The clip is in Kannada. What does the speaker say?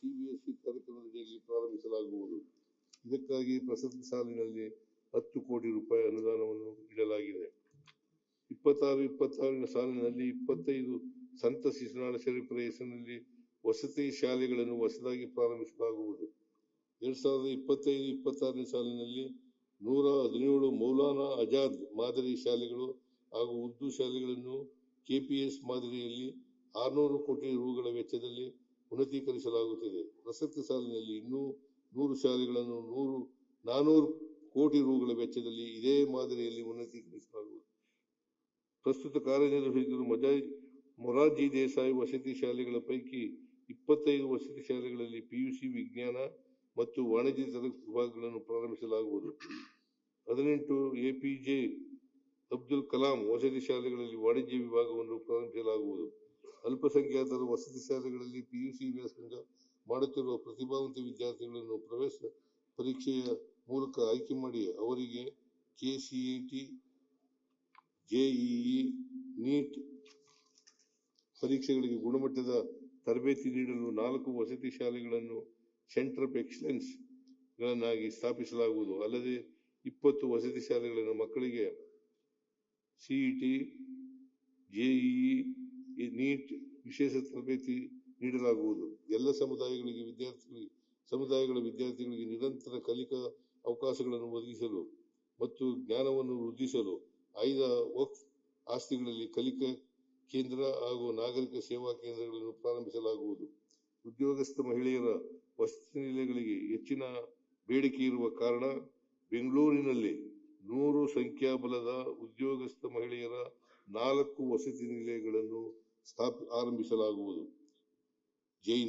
ಸಿಬಿಎಸ್ಇ ಕಾರ್ಯಕ್ರಮದಡಿಯಲ್ಲಿ ಪ್ರಾರಂಭಿಸಲಾಗುವುದು. ಇದಕ್ಕಾಗಿ ಪ್ರಸಕ್ತ ಸಾಲಿನಲ್ಲಿ 10 ಕೋಟಿ ರೂಪಾಯಿ ಅನುದಾನವನ್ನು ಇಡಲಾಗಿದೆ. 26-27 ಸಾಲಿನಲ್ಲಿ 25 ಸಂತ ಶಿಶುನಾಳ ಶರೀಫರ ಹೆಸರಿನಲ್ಲಿ ವಸತಿ ಶಾಲೆಗಳನ್ನು ಹೊಸದಾಗಿ ಪ್ರಾರಂಭಿಸಲಾಗುವುದು. 2025-26 ಸಾಲಿನಲ್ಲಿ 117 ಮೌಲಾನಾ ಆಜಾದ್ ಮಾದರಿ ಶಾಲೆಗಳು ಹಾಗೂ ಉರ್ದು ಶಾಲೆಗಳನ್ನು ಕೆಪಿಎಸ್ ಮಾದರಿಯಲ್ಲಿ 600 ಕೋಟಿ ರುಗಳ ವೆಚ್ಚದಲ್ಲಿ ಉನ್ನತೀಕರಿಸಲಾಗುತ್ತದೆ. ಪ್ರಸಕ್ತ ಸಾಲಿನಲ್ಲಿ ಇನ್ನೂ 100 ಶಾಲೆಗಳನ್ನು 400 ಕೋಟಿ ರುಗಳ ವೆಚ್ಚದಲ್ಲಿ ಇದೇ ಮಾದರಿಯಲ್ಲಿ ಉನ್ನತೀಕರಿಸಲಾಗುವುದು. ಪ್ರಸ್ತುತ ಕಾರ್ಯನಿರ್ವಹಿಸುತ್ತಿರುವ ಮೊರಾರ್ಜಿ ದೇಸಾಯಿ ವಸತಿ ಶಾಲೆಗಳ ಪೈಕಿ 25 ವಸತಿ ಶಾಲೆಗಳಲ್ಲಿ ಪಿಯುಸಿ ವಿಜ್ಞಾನ ಮತ್ತು ವಾಣಿಜ್ಯ ವಿಭಾಗಗಳನ್ನು ಪ್ರಾರಂಭಿಸಲಾಗುವುದು. 18 ಎಪಿಜೆ ಅಬ್ದುಲ್ ಕಲಾಂ ವಸತಿ ಶಾಲೆಗಳಲ್ಲಿ ವಾಣಿಜ್ಯ ವಿಭಾಗವನ್ನು ಪ್ರಾರಂಭಿಸಲಾಗುವುದು. ಅಲ್ಪಸಂಖ್ಯಾತರ ವಸತಿ ಶಾಲೆಗಳಲ್ಲಿ ಪಿಯುಸಿ ವ್ಯಾಸಂಗ ಮಾಡುತ್ತಿರುವ ಪ್ರತಿಭಾವಂತ ವಿದ್ಯಾರ್ಥಿಗಳನ್ನು ಪ್ರವೇಶ ಪರೀಕ್ಷೆಯ ಮೂಲಕ ಆಯ್ಕೆ ಮಾಡಿ ಅವರಿಗೆ ಕೆಸಿಇಟಿ, ಜೆಇಇ, ನೀಟ್ ಪರೀಕ್ಷೆಗಳಿಗೆ ಗುಣಮಟ್ಟದ ತರಬೇತಿ ನೀಡಲು 4 ವಸತಿ ಶಾಲೆಗಳನ್ನು ಸೆಂಟರ್ ಆಫ್ ಎಕ್ಸಲೆನ್ಸ್ ಗಳನ್ನಾಗಿ ಸ್ಥಾಪಿಸಲಾಗುವುದು. ಅಲ್ಲದೆ 20 ವಸತಿ ಶಾಲೆಗಳನ್ನು ಮಕ್ಕಳಿಗೆ ಸಿಇಟಿ, ಜೆಇಇ, ನೀಟ್ ವಿಶೇಷ ತರಬೇತಿ ನೀಡಲಾಗುವುದು. ಎಲ್ಲ ಸಮುದಾಯಗಳ ವಿದ್ಯಾರ್ಥಿಗಳಿಗೆ ನಿರಂತರ ಕಲಿಕಾ ಅವಕಾಶಗಳನ್ನು ಒದಗಿಸಲು ಮತ್ತು ಜ್ಞಾನವನ್ನು ವೃದ್ಧಿಸಲು ಆಯ್ದ ವಕ್ಫ್ ಆಸ್ತಿಗಳಲ್ಲಿ ಕಲಿಕಾ ಕೇಂದ್ರ ಹಾಗೂ ನಾಗರಿಕ ಸೇವಾ ಕೇಂದ್ರಗಳನ್ನು ಪ್ರಾರಂಭಿಸಲಾಗುವುದು. ಉದ್ಯೋಗಸ್ಥ ಮಹಿಳೆಯರ ವಸತಿ ನಿಲಯಗಳಿಗೆ ಹೆಚ್ಚಿನ ಬೇಡಿಕೆ ಇರುವ ಕಾರಣ ಬೆಂಗಳೂರಿನಲ್ಲಿ 100 ಸಂಖ್ಯಾಬಲದ ಉದ್ಯೋಗಸ್ಥ ಮಹಿಳೆಯರ 4 ವಸತಿ ನಿಲಯಗಳನ್ನು ಆರಂಭಿಸಲಾಗುವುದು. ಜೈ